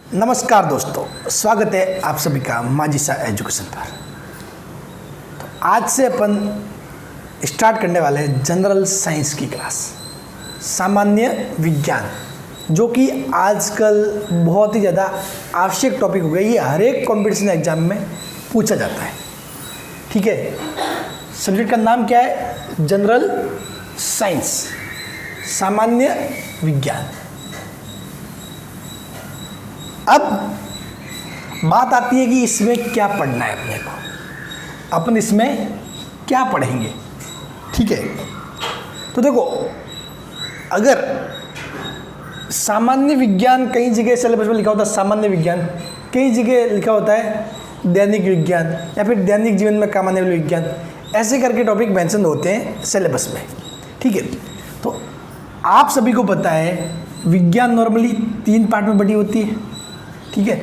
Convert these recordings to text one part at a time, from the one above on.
नमस्कार दोस्तों, स्वागत है आप सभी का माजिसा एजुकेशन पर। तो आज से अपन स्टार्ट करने वाले हैं जनरल साइंस की क्लास, सामान्य विज्ञान, जो कि आजकल बहुत ही ज़्यादा आवश्यक टॉपिक हो गया। ये हर एक कॉम्पिटिशन एग्जाम में पूछा जाता है। ठीक है, सब्जेक्ट का नाम क्या है? जनरल साइंस, सामान्य विज्ञान। अब बात आती है कि इसमें क्या पढ़ना है अपने को, अपन इसमें क्या पढ़ेंगे। ठीक है, तो देखो, अगर सामान्य विज्ञान कई जगह सिलेबस में लिखा होता है, सामान्य विज्ञान कई जगह लिखा होता है दैनिक विज्ञान या फिर दैनिक जीवन में काम आने वाले विज्ञान, ऐसे करके टॉपिक मेंशन होते हैं सिलेबस में। ठीक है, तो आप सभी को पता है विज्ञान नॉर्मली 3 पार्ट में बटी होती है। ठीक है,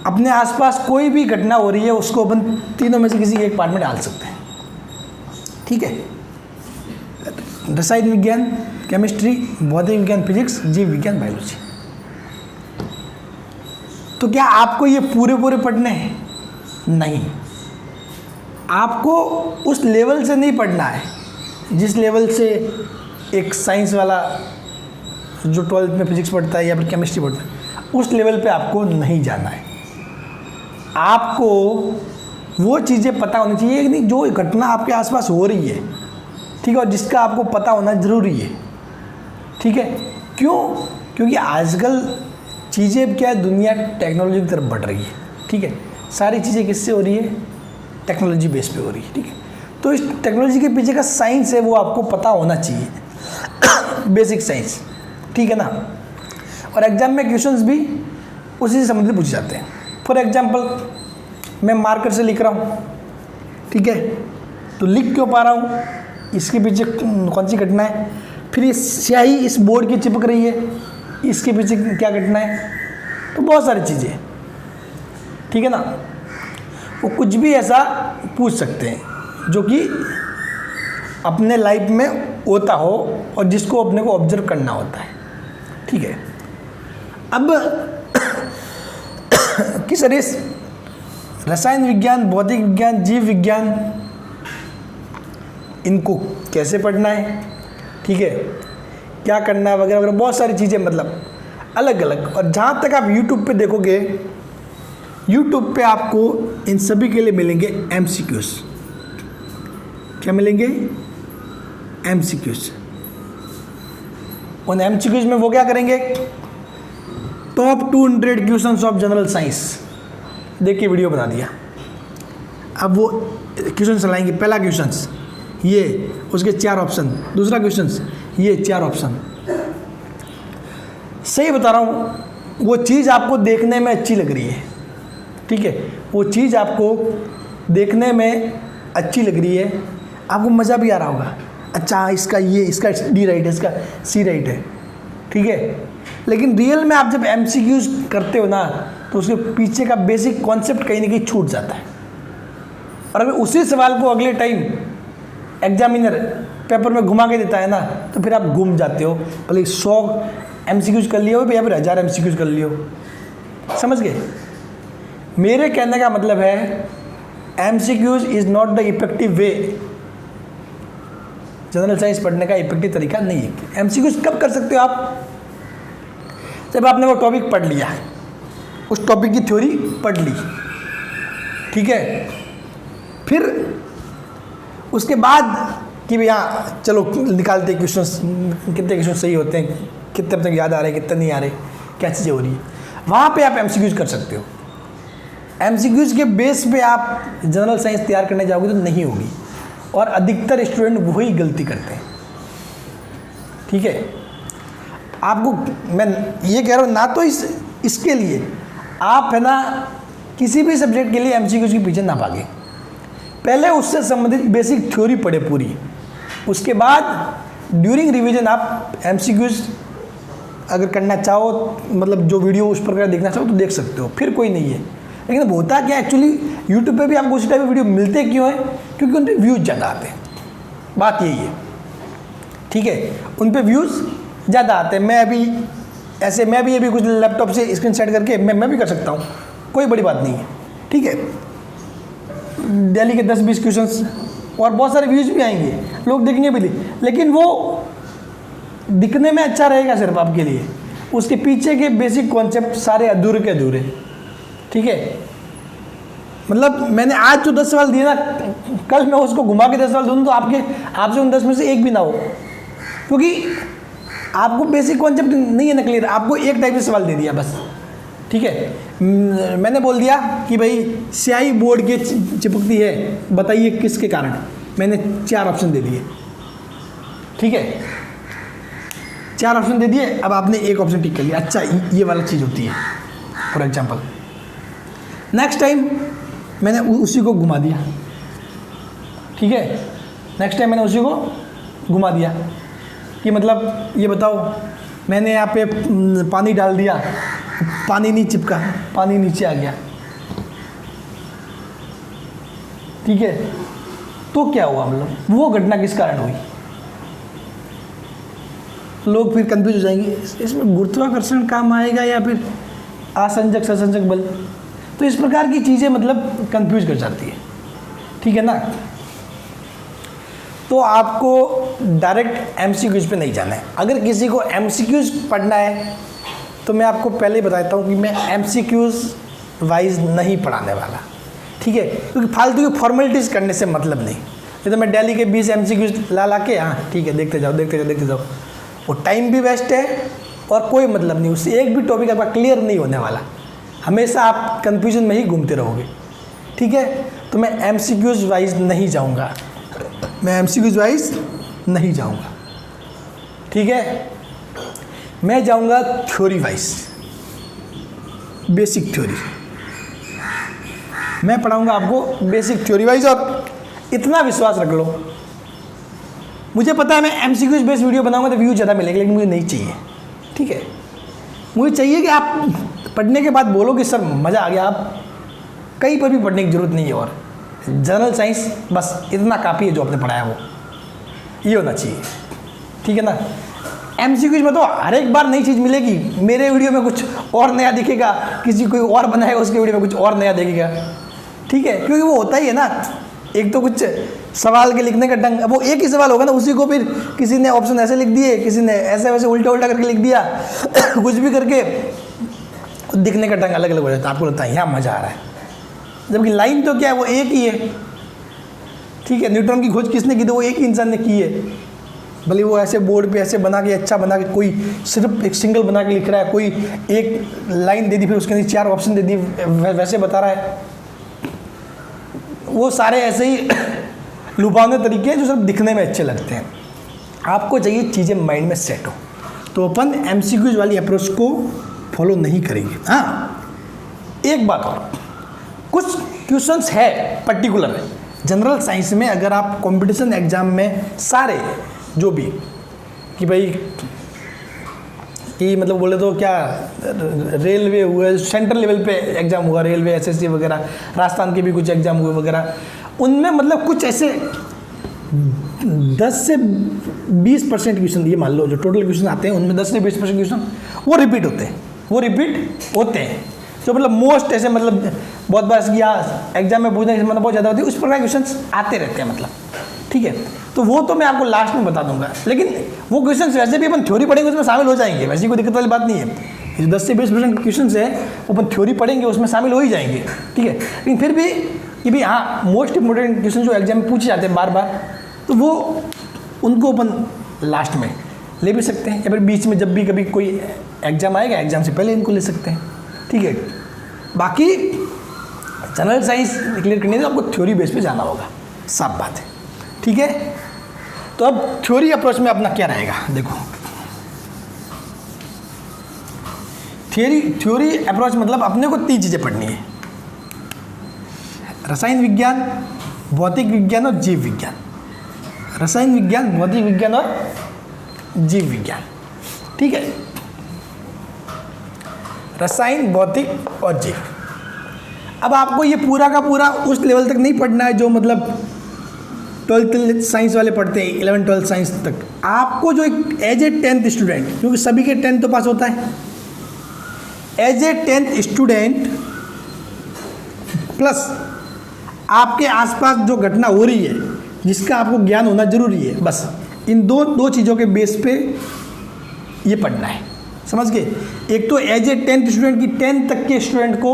अपने आसपास कोई भी घटना हो रही है उसको अपन तीनों में से किसी एक पार्ट में डाल सकते हैं। ठीक है, रसायन विज्ञान, केमिस्ट्री, भौतिक विज्ञान, फिजिक्स, जीव विज्ञान, बायोलॉजी। तो क्या आपको ये पूरे पढ़ने हैं? नहीं, आपको उस लेवल से नहीं पढ़ना है जिस लेवल से एक साइंस वाला जो 12th में फिजिक्स पढ़ता है या फिर केमिस्ट्री पढ़ता है, उस लेवल पे आपको नहीं जाना है। आपको वो चीज़ें पता होनी चाहिए कि जो घटना आपके आसपास हो रही है, ठीक है, और जिसका आपको पता होना ज़रूरी है। ठीक है, क्यों? क्योंकि आजकल चीज़ें क्या है, दुनिया टेक्नोलॉजी की तरफ बढ़ रही है। ठीक है, सारी चीज़ें किससे हो रही है? टेक्नोलॉजी बेस पे हो रही है। ठीक है, तो इस टेक्नोलॉजी के पीछे का साइंस है वो आपको पता होना चाहिए बेसिक साइंस। ठीक है ना। और एग्जाम में क्वेश्चंस भी उसी से संबंधित पूछे जाते हैं। फॉर एग्जांपल, मैं मार्कर से लिख रहा हूँ, ठीक है, तो लिख क्यों पा रहा हूँ? इसके पीछे कौन सी घटना है? फिर ये स्याही इस बोर्ड की चिपक रही है, इसके पीछे क्या घटना है? तो बहुत सारी चीज़ें, ठीक है ना। वो कुछ भी ऐसा पूछ सकते हैं जो कि अपने लाइफ में होता हो और जिसको अपने को ऑब्जर्व करना होता है। ठीक है, अब किस रसायन विज्ञान, भौतिक विज्ञान, जीव विज्ञान, इनको कैसे पढ़ना है, ठीक है, क्या करना है, वगैरह वगैरह, बहुत सारी चीज़ें, मतलब अलग अलग। और जहाँ तक आप YouTube पे देखोगे, YouTube पे आपको इन सभी के लिए मिलेंगे MCQs। क्या मिलेंगे? MCQs। उन MCQs में वो क्या करेंगे? Top 200 questions of general science देख के वीडियो बना दिया। अब वो क्वेश्चन चलाएंगे। पहला क्वेश्चन ये, उसके 4 ऑप्शन, दूसरा क्वेश्चन ये 4 ऑप्शन। सही बता रहा हूँ, वो चीज़ आपको देखने में अच्छी लग रही है। ठीक है, वो चीज़ आपको देखने में अच्छी लग रही है, आपको मज़ा भी आ रहा होगा। अच्छा, इसका D राइट है, इसका C राइट है। ठीक है, लेकिन रियल में आप जब MCQs करते हो ना, तो उसके पीछे का बेसिक कॉन्सेप्ट कहीं ना कहीं छूट जाता है। और अगर उसी सवाल को अगले टाइम एग्जामिनर पेपर में घुमा के देता है ना, तो फिर आप घूम जाते हो। भले 100 MCQs कर लिए हो या फिर 1000 MCQs कर लिए हो। समझ गए? मेरे कहने का मतलब है MCQs is not the effective way. General science पढ़ने का इफेक्टिव तरीका नहीं है। MCQs कब कर सकते हो आप? जब आपने वो टॉपिक पढ़ लिया, उस टॉपिक की थ्योरी पढ़ ली, ठीक है, फिर उसके बाद कि भैया चलो निकालते क्वेश्चंस, कितने क्वेश्चन सही होते हैं, कितने अब तक याद आ रहे हैं, कितने नहीं आ रहे, क्या चीज़ें हो रही है, वहाँ पे आप MCQs कर सकते हो। MCQs के बेस पे आप जनरल साइंस तैयार करने जाओगे तो नहीं होगी, और अधिकतर स्टूडेंट वही गलती करते हैं। ठीक है, आपको मैं ये कह रहा हूँ ना, तो इसके लिए आप है ना किसी भी सब्जेक्ट के लिए MCQs के पीछे ना भागें। पहले उससे संबंधित बेसिक थ्योरी पढ़े पूरी, उसके बाद ड्यूरिंग रिवीजन आप MCQs अगर करना चाहो, मतलब जो वीडियो उस पर देखना चाहो तो देख सकते हो, फिर कोई नहीं है। लेकिन अब होता क्या एक्चुअली, यूट्यूब पे भी आपको उसी टाइप की वीडियो मिलते क्यों हैं? क्योंकि उन पर व्यूज़ ज़्यादा आते हैं। बात यही है। ठीक है, उन पे व्यूज़ ज़्यादा आते हैं। मैं अभी ऐसे मैं भी कुछ लैपटॉप से स्क्रीन सेट करके मैं भी कर सकता हूँ, कोई बड़ी बात नहीं है, ठीक है। डेली के 10-20 क्वेश्चंस और बहुत सारे व्यूज भी आएंगे, लोग देखेंगे भी, लेकिन वो दिखने में अच्छा रहेगा सिर्फ आपके लिए, उसके पीछे के बेसिक कॉन्सेप्ट सारे अधूरे के अधूरे, ठीक है। मतलब मैंने आज जो 10 सवाल दिए ना, कल मैं उसको घुमा के 10 सवाल दूँ तो आपसे उन 10 में से एक भी ना हो, क्योंकि आपको बेसिक कॉन्सेप्ट नहीं है ना क्लियर, आपको एक टाइप से सवाल दे दिया बस, ठीक है। मैंने बोल दिया कि भाई स्याही बोर्ड के चिपकती है, बताइए किसके कारण, मैंने 4 ऑप्शन दे दिए, ठीक है, 4 ऑप्शन दे दिए। अब आपने एक ऑप्शन टिक कर लिया, अच्छा ये वाला चीज़ होती है फॉर एग्जाम्पल। नेक्स्ट टाइम मैंने उसी को घुमा दिया, ठीक है, नेक्स्ट टाइम मैंने उसी को घुमा दिया कि मतलब ये बताओ, मैंने यहाँ पे पानी डाल दिया, पानी नहीं चिपका, पानी नीचे आ गया, ठीक है, तो क्या हुआ, मतलब वो घटना किस कारण हुई। लोग फिर कंफ्यूज हो जाएंगे, इसमें गुरुत्वाकर्षण काम आएगा या फिर आसंजक ससंजक बल, तो इस प्रकार की चीज़ें मतलब कंफ्यूज कर जाती है, ठीक है ना। तो आपको डायरेक्ट एमसीक्यूज पे नहीं जाना है। अगर किसी को एमसीक्यूज पढ़ना है तो मैं आपको पहले ही बताता हूँ कि मैं एमसीक्यूज वाइज नहीं पढ़ाने वाला, ठीक है, क्योंकि फालतू की फॉर्मेलिटीज़ करने से मतलब नहीं। नहीं तो मैं डेली के 20 एमसीक्यूज ला के, हाँ ठीक है, देखते जाओ, वो टाइम भी वेस्ट है और कोई मतलब नहीं, उससे एक भी टॉपिक आपका क्लियर नहीं होने वाला, हमेशा आप कन्फ्यूजन में ही घूमते रहोगे, ठीक है। तो मैं एमसीक्यूज वाइज नहीं जाऊँगा, ठीक है। मैं जाऊँगा थ्योरी वाइज, बेसिक थ्योरी, मैं पढ़ाऊँगा आपको बेसिक थ्योरी वाइज। और इतना विश्वास रख लो, मुझे पता है मैं एमसीक्यूज बेस्ड वीडियो बनाऊंगा तो व्यू ज़्यादा मिलेंगे, लेकिन मुझे नहीं चाहिए, ठीक है। मुझे चाहिए कि आप पढ़ने के बाद बोलो कि सर मज़ा आ गया, आप कहीं पर भी पढ़ने की ज़रूरत नहीं है, और जनरल साइंस बस इतना काफ़ी है जो आपने पढ़ाया, वो ये होना चाहिए, ठीक है ना। एमसीक्यूज में तो हर एक बार नई चीज़ मिलेगी, मेरे वीडियो में कुछ और नया दिखेगा, किसी कोई और बनाएगा उसके वीडियो में कुछ और नया दिखेगा, ठीक है, क्योंकि वो होता ही है ना। एक तो कुछ सवाल के लिखने का ढंग, अब वो एक ही सवाल होगा ना, उसी को फिर किसी ने ऑप्शन ऐसे लिख दिए, किसी ने ऐसे वैसे उल्टा करके लिख दिया कुछ भी करके, दिखने का ढंग अलग अलग हो जाता है, आपको लगता है यहाँ मज़ा आ रहा है, जबकि लाइन तो क्या है, वो एक ही है, ठीक है। न्यूट्रॉन की खोज किसने की थी, वो एक ही इंसान ने की है, भले वो ऐसे बोर्ड पे ऐसे बना के, अच्छा बना के, कोई सिर्फ एक सिंगल बना के लिख रहा है, कोई एक लाइन दे दी फिर उसके अंदर 4 ऑप्शन दे दी, वैसे बता रहा है। वो सारे ऐसे ही लुभावने तरीके हैं जो सब दिखने में अच्छे लगते हैं। आपको चाहिए चीज़ें माइंड में सेट हो, तो अपन एमसीक्यूज वाली अप्रोच को फॉलो नहीं करेंगे। हाँ, एक बात और, कुछ क्वेश्चंस है पर्टिकुलर जनरल साइंस में, अगर आप कंपटीशन एग्जाम में सारे जो भी कि भाई कि मतलब बोले तो क्या, रेलवे हुए, सेंट्रल लेवल पे एग्ज़ाम हुआ, रेलवे एसएससी वगैरह, राजस्थान के भी कुछ एग्ज़ाम हुए वगैरह, उनमें मतलब कुछ ऐसे 10 से 20% क्वेश्चन, ये मान लो जो टोटल क्वेश्चन आते हैं उनमें 10 से 20% क्वेश्चन वो रिपीट होते हैं, जो मतलब मोस्ट ऐसे, मतलब बहुत बार या एग्जाम में पूछने की संभावना बहुत ज़्यादा होती है, उस प्रकार क्वेश्चन आते रहते हैं, मतलब ठीक है। तो वो तो मैं आपको लास्ट में बता दूंगा, लेकिन वो क्वेश्चन वैसे भी अपन थ्योरी पढ़ेंगे उसमें शामिल हो जाएंगे, वैसे कोई दिक्कत वाली बात नहीं है। ये 10 से 20% क्वेश्चन है वो अपन थ्योरी पढ़ेंगे उसमें शामिल हो ही जाएंगे, ठीक है। लेकिन फिर भी कि भाई हाँ, मोस्ट इंपॉर्टेंट क्वेश्चन जो एग्जाम में पूछे जाते हैं बार बार, तो वो उनको अपन लास्ट में ले भी सकते हैं, या फिर बीच में जब भी कभी कोई एग्जाम आएगा, एग्जाम से पहले इनको ले सकते हैं, ठीक है। बाकी जनरल साइंस क्लियर करनी है तो आपको थ्योरी बेस पे जाना होगा, साफ बात है, ठीक है। तो अब थ्योरी अप्रोच में अपना क्या रहेगा, देखो थ्योरी अप्रोच मतलब अपने को 3 चीज़ें पढ़नी है, रसायन विज्ञान, भौतिक विज्ञान और जीव विज्ञान। रसायन विज्ञान, भौतिक विज्ञान और जीव विज्ञान, ठीक है। रसायन, भौतिक और जीव। अब आपको ये पूरा का पूरा उस लेवल तक नहीं पढ़ना है जो मतलब 12th साइंस वाले पढ़ते हैं, 11th 12th साइंस तक। आपको जो एक एज ए 10th स्टूडेंट, क्योंकि सभी के 10th तो पास होता है, as a 10th student plus आपके आसपास जो घटना हो रही है जिसका आपको ज्ञान होना जरूरी है, बस इन दो चीज़ों के बेस पे ये पढ़ना है। समझ गए? एक तो एज ए 10th स्टूडेंट की 10th तक के स्टूडेंट को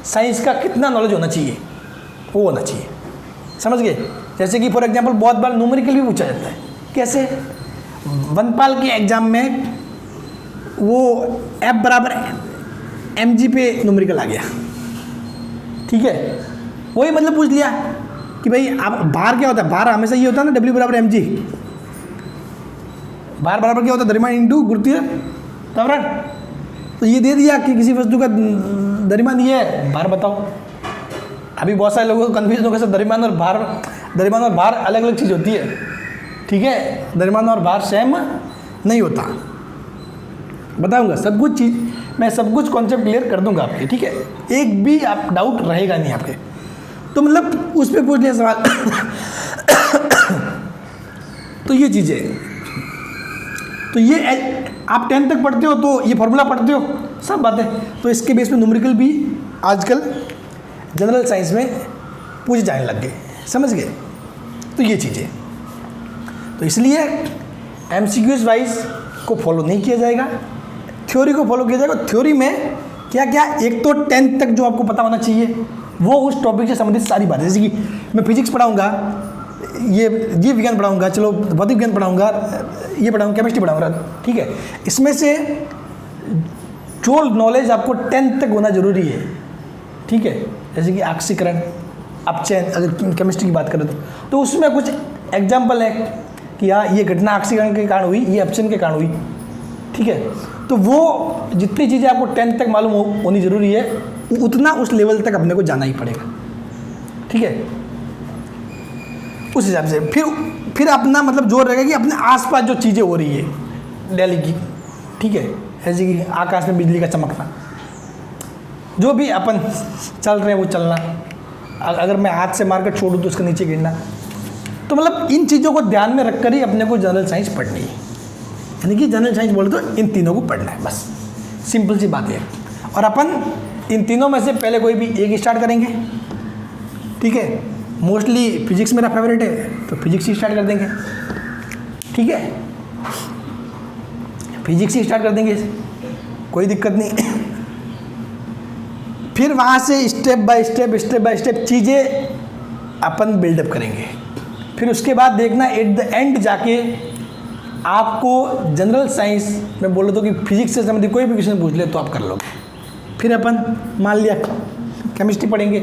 साइंस का कितना नॉलेज होना चाहिए वो होना चाहिए। समझ गए? जैसे कि फॉर एग्जांपल बहुत बार न्यूमेरिकल भी पूछा जाता है। कैसे? वनपाल के एग्जाम में वो F बराबर mg पे न्यूमेरिकल आ गया, ठीक है, वही मतलब पूछ लिया कि भाई आप भार क्या होता है, भार हमेशा ये होता है ना W बराबर mg, भार बराबर क्या होता है, द्रव्यमान इंटू गुरुत्वीय त्वरण। तो ये दे दिया कि किसी वस्तु का द्रव्यमान ये है, भार बताओ। अभी बहुत सारे लोगों को कन्फ्यूजन होगा, सब द्रव्यमान और भार अलग अलग चीज़ होती है, ठीक है, द्रव्यमान और भार सेम नहीं होता। बताऊंगा सब कुछ चीज़, मैं सब कुछ कॉन्सेप्ट क्लियर कर दूंगा आपके, ठीक है, एक भी आप डाउट रहेगा नहीं आपके। तो मतलब उस पर पूछ लिया सवाल तो ये चीज़ें, तो ये आप 10th तक पढ़ते हो तो ये फॉर्मूला पढ़ते हो, सब बातें, तो इसके बेस पे न्यूमेरिकल भी आजकल जनरल साइंस में पूछे जाने लग गए। समझ गए? तो ये चीज़ें, तो इसलिए MCQs वाइज को फॉलो नहीं किया जाएगा, थ्योरी को फॉलो किया जाएगा। थ्योरी में क्या क्या, एक तो 10th तक जो आपको पता होना चाहिए वो उस टॉपिक से संबंधित सारी बातें, जैसे कि मैं फिजिक्स पढ़ाऊंगा, ये जीव विज्ञान पढ़ाऊंगा, चलो भौतिक विज्ञान पढ़ाऊंगा, ये पढ़ाऊंगा, केमिस्ट्री पढ़ाऊंगा, ठीक है, इसमें से जो नॉलेज आपको 10th तक होना जरूरी है, ठीक है, जैसे कि ऑक्सीकरण, अपचयन, अगर केमिस्ट्री की बात करें तो उसमें कुछ एग्जाम्पल है कि हाँ ये घटना ऑक्सीकरण के कारण हुई, ये अपचयन के कारण हुई, ठीक है। तो वो जितनी चीज़ें आपको 10th तक मालूम होनी जरूरी है उतना उस लेवल तक अपने को जाना ही पड़ेगा, ठीक है। उस हिसाब से फिर अपना मतलब जोर रहेगा कि अपने आसपास जो चीज़ें हो रही है डेली की, ठीक है, जैसे कि आकाश में बिजली का चमकना, जो भी अपन चल रहे हैं वो चलना, अगर मैं हाथ से मारकर छोड़ूँ तो उसके नीचे गिरना, तो मतलब इन चीज़ों को ध्यान में रखकर ही अपने को जनरल साइंस पढ़नी है। यानी कि जनरल साइंस बोले तो इन तीनों को पढ़ना है, बस सिंपल सी बात है। और अपन इन तीनों में से पहले कोई भी एक स्टार्ट करेंगे, ठीक है, मोस्टली फिजिक्स मेरा फेवरेट है तो फिजिक्स ही स्टार्ट कर देंगे, ठीक है, फिजिक्स ही स्टार्ट कर देंगे, कोई दिक्कत नहीं। फिर वहाँ से स्टेप बाय स्टेप चीज़ें अपन बिल्डअप करेंगे। फिर उसके बाद देखना एट द एंड जाके आपको जनरल साइंस में बोलो तो कि फिजिक्स से संबंधित कोई भी क्वेश्चन पूछ ले तो आप कर लोगे। फिर अपन मान लिया केमिस्ट्री पढ़ेंगे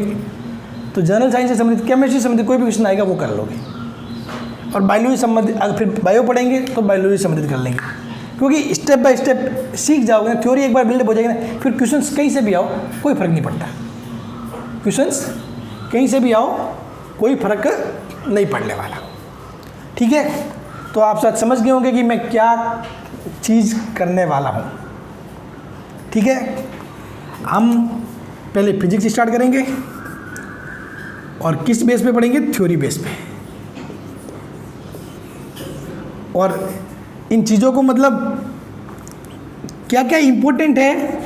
तो जनरल साइंस से संबंधित, केमिस्ट्री से संबंधित कोई भी क्वेश्चन आएगा वो कर लोगे। और बायोलॉजी संबंधित, अगर फिर बायो पढ़ेंगे तो बायोलॉजी संबंधित कर लेंगे, क्योंकि स्टेप बाय स्टेप सीख जाओगे ना, थ्योरी एक बार बिल्डअप हो जाएगी ना, फिर क्वेश्चंस कहीं से भी आओ कोई फर्क नहीं पड़ता, क्वेश्चंस कहीं से भी आओ कोई फर्क नहीं पड़ने वाला, ठीक है। तो आप शायद समझ गए होंगे कि मैं क्या चीज़ करने वाला हूँ, ठीक है। हम पहले फिजिक्स स्टार्ट करेंगे और किस बेस पे पढ़ेंगे, थ्योरी बेस पे, और इन चीज़ों को मतलब क्या क्या इम्पोर्टेंट है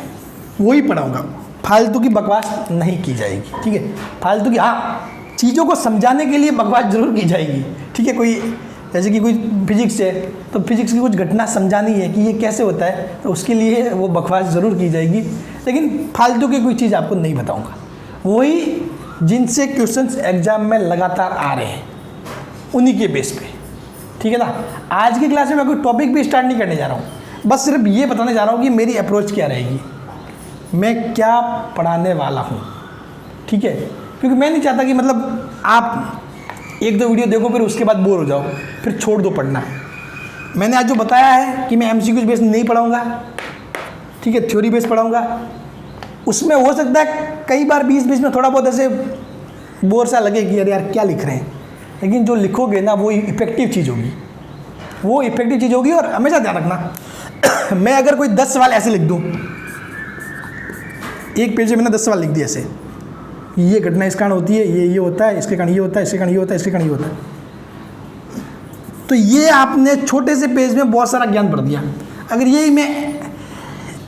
वो ही पढ़ाऊँगा, फालतू की बकवास नहीं की जाएगी, ठीक है। फालतू की, हाँ, चीज़ों को समझाने के लिए बकवास जरूर की जाएगी, ठीक है। कोई जैसे कि कोई फिजिक्स है तो फिजिक्स की कुछ घटना समझानी है कि ये कैसे होता है, तो उसके लिए वो बकवास ज़रूर की जाएगी, लेकिन फालतू की कोई चीज़ आपको नहीं बताऊँगा, वही जिनसे क्वेश्चंस एग्जाम में लगातार आ रहे हैं उन्हीं के बेस पे, ठीक है ना। आज की क्लास में मैं कोई टॉपिक भी स्टार्ट नहीं करने जा रहा हूँ, बस सिर्फ ये बताने जा रहा हूँ कि मेरी अप्रोच क्या रहेगी, मैं क्या पढ़ाने वाला हूँ, ठीक है। क्योंकि मैं नहीं चाहता कि मतलब आप एक दो वीडियो देखो फिर उसके बाद बोर हो जाओ फिर छोड़ दो पढ़ना। मैंने आज जो बताया है कि मैं MCQ बेस नहीं पढ़ाऊँगा, ठीक है, थ्योरी बेस पढ़ाऊँगा। उसमें हो सकता है कई बार बीच बीच में थोड़ा बहुत ऐसे बोर सा लगे कि यार क्या लिख रहे हैं, लेकिन जो लिखोगे ना वो इफेक्टिव चीज़ होगी, वो इफेक्टिव चीज़ होगी। और हमेशा ध्यान रखना मैं अगर कोई 10 सवाल ऐसे लिख दूँ, एक पेज में मैंने 10 सवाल लिख दिए ऐसे, ये घटना इस कारण होती है, ये होता है, इसके कारण ये होता है, इसके कारण ये होता है, इसके कारण ये होता है, तो ये आपने छोटे से पेज में बहुत सारा ज्ञान पढ़ दिया। अगर यही मैं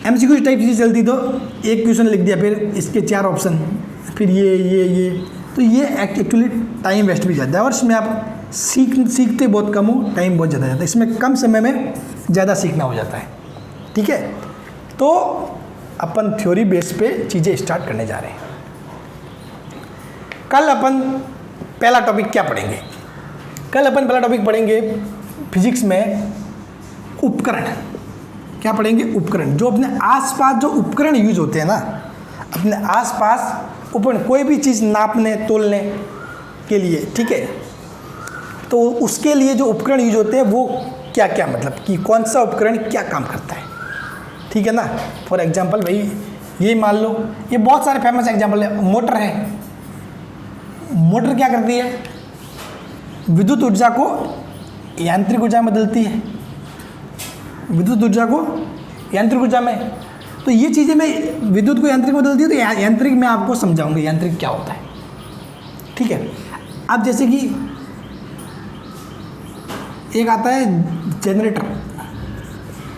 MCQ टाइप चीज़ें चलती तो एक क्वेश्चन लिख दिया, फिर इसके 4 ऑप्शन, फिर ये, तो ये एक्चुअली टाइम वेस्ट भी जाता है और इसमें आप सीखते बहुत कम हो, टाइम बहुत ज़्यादा जाता है। इसमें कम समय में ज़्यादा सीखना हो जाता है। ठीक है, तो अपन थ्योरी बेस पे चीज़ें स्टार्ट करने जा रहे हैं। कल अपन पहला टॉपिक क्या पढ़ेंगे? कल अपन पहला टॉपिक पढ़ेंगे फिजिक्स में उपकरण। क्या पढ़ेंगे? उपकरण। जो अपने आसपास जो उपकरण यूज होते हैं ना, अपने आसपास उपकरण, कोई भी चीज़ नापने तोलने के लिए, ठीक है, तो उसके लिए जो उपकरण यूज होते हैं वो क्या क्या, मतलब कि कौन सा उपकरण क्या काम करता है। ठीक है ना। फॉर एग्जांपल भाई ये मान लो, ये बहुत सारे फेमस एग्जांपल है। मोटर है, मोटर क्या करती है? विद्युत ऊर्जा को यांत्रिक ऊर्जा में बदलती है, विद्युत ऊर्जा को यांत्रिक ऊर्जा में। तो ये चीज़ें मैं विद्युत को यांत्रिक में बदलती है, तो यांत्रिक मैं आपको समझाऊंगा यांत्रिक क्या होता है। ठीक है। अब जैसे कि एक आता है जनरेटर,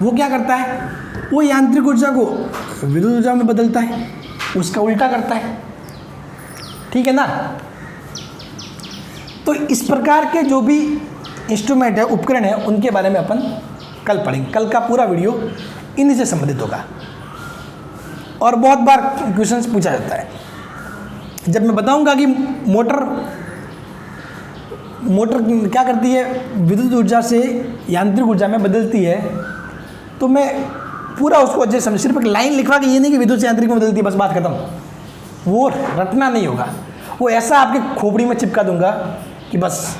वो क्या करता है? वो यांत्रिक ऊर्जा को विद्युत ऊर्जा में बदलता है, उसका उल्टा करता है। ठीक है ना। तो इस प्रकार के जो भी इंस्ट्रूमेंट है, उपकरण है, उनके बारे में अपन कल पढ़ेंगे। कल का पूरा वीडियो इन्हीं से संबंधित होगा। और बहुत बार क्वेश्चंस पूछा जाता है, जब मैं बताऊंगा कि मोटर क्या करती है, विद्युत ऊर्जा से यांत्रिक ऊर्जा में बदलती है, तो मैं पूरा उसको अच्छे समझ, सिर्फ एक लाइन लिखवा के ये नहीं कि विद्युत से यांत्रिक में बदलती है बस बात खत्म, वो रटना नहीं होगा। वो ऐसा आपके खोपड़ी में चिपका दूंगा कि बस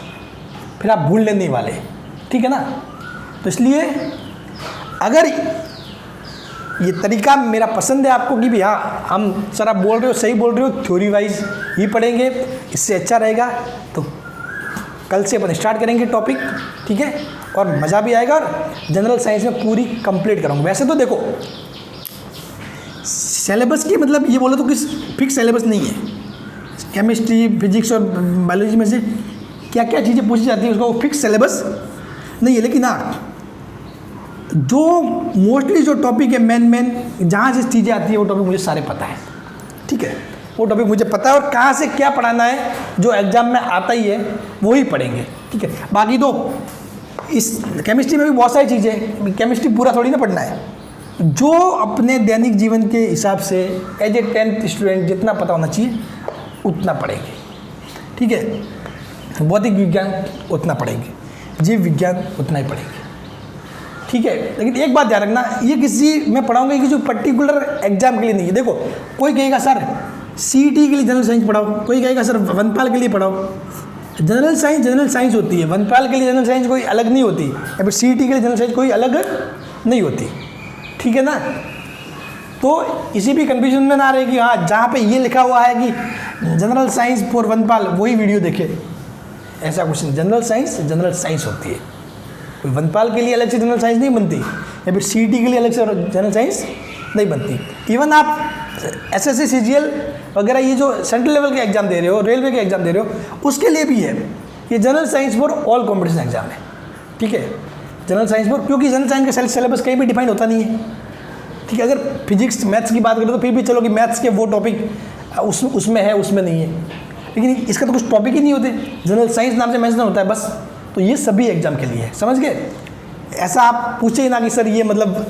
फिर आप भूलने नहीं वाले। ठीक है ना। तो इसलिए अगर ये तरीका मेरा पसंद है आपको कि भैया हम सर आप बोल रहे हो, सही बोल रहे हो, थ्योरी वाइज ही पढ़ेंगे, इससे अच्छा रहेगा, तो कल से अपन स्टार्ट करेंगे टॉपिक। ठीक है। और मज़ा भी आएगा और जनरल साइंस में पूरी कंप्लीट करूँगा। वैसे तो देखो सिलेबस की मतलब ये बोलो तो किस फिक्स सिलेबस नहीं है। केमिस्ट्री, फिजिक्स और बायोलॉजी में से क्या क्या चीज़ें पूछी जाती है उसका वो फिक्स सिलेबस नहीं है। लेकिन हाँ, जो मोस्टली जो टॉपिक है मेन जहाँ से चीज़ें आती है वो टॉपिक मुझे सारे पता है। ठीक है। वो टॉपिक मुझे पता है और कहाँ से क्या पढ़ाना है जो एग्जाम में आता ही है वो ही पढ़ेंगे। ठीक है। बाकी तो इस केमिस्ट्री में भी बहुत सारी चीज़ें, केमिस्ट्री पूरा थोड़ी ना पढ़ना है। जो अपने दैनिक जीवन के हिसाब से एज ए 10th स्टूडेंट जितना पता होना चाहिए उतना पढ़ेंगे। ठीक है। भौतिक विज्ञान उतना पढ़ेंगे, जीव विज्ञान उतना ही पढ़ेंगे। ठीक है। लेकिन एक बात ध्यान रखना, ये किसी मैं पढ़ाऊंगा कि जो पर्टिकुलर एग्जाम के लिए नहीं है। देखो कोई कहेगा सर CET के लिए जनरल साइंस पढ़ाओ, कोई कहेगा सर वनपाल के लिए पढ़ाओ। जनरल साइंस होती है, वनपाल के लिए जनरल साइंस कोई अलग नहीं होती, या फिर CET के लिए जनरल साइंस कोई अलग नहीं होती। ठीक है ना। तो इसी भी कन्फ्यूजन में ना रहे कि हाँ जहाँ पे ये लिखा हुआ है कि जनरल साइंस फॉर वनपाल वही वीडियो देखे, ऐसा कुछ नहीं। जनरल साइंस होती है, कोई वनपाल के लिए अलग से जनरल साइंस नहीं बनती, या फिर CET के लिए अलग से जनरल साइंस नहीं बनती। इवन आप SSC CGL वगैरह ये जो सेंट्रल लेवल के एग्जाम दे रहे हो, रेलवे के एग्जाम दे रहे हो, उसके लिए भी है ये general science for all competition exam है। ठीक है। जनरल साइंस फॉर, क्योंकि जनरल साइंस का सिलेबस कहीं भी डिफाइन होता नहीं है। ठीक है। अगर फिजिक्स मैथ्स की बात करें तो फिर भी चलो कि मैथ्स के वो टॉपिक उसमें है, उसमें नहीं है, लेकिन इसका तो कुछ टॉपिक ही नहीं होते, जनरल साइंस नाम से मेंशन होता है बस। तो ये सभी एग्जाम के लिए है, समझ गए। ऐसा आप पूछे ही ना कि सर ये मतलब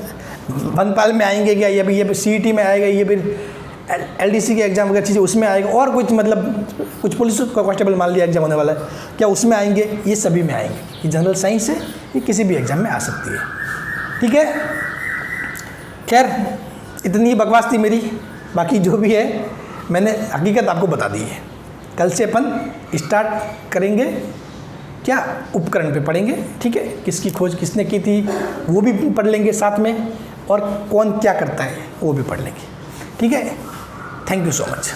वनपाल में आएंगे क्या, ये CET में आएगा, ये फिर LDC के एग्जाम वगैरह चीज़ें उसमें आएगा, और कुछ मतलब कुछ पुलिस कांस्टेबल मान लिया एग्जाम होने वाला है, क्या उसमें आएंगे? ये सभी में आएंगे। ये जनरल साइंस है, ये किसी भी एग्जाम में आ सकती है। ठीक है। खैर इतनी बकवास थी मेरी, बाकी जो भी है मैंने हकीकत आपको बता दी है। कल से अपन स्टार्ट करेंगे क्या, उपकरण पे पढ़ेंगे। ठीक है। किसकी खोज किसने की थी वो भी पढ़ लेंगे साथ में, और कौन क्या करता है वो भी पढ़ लेंगे। ठीक है। Thank you so much.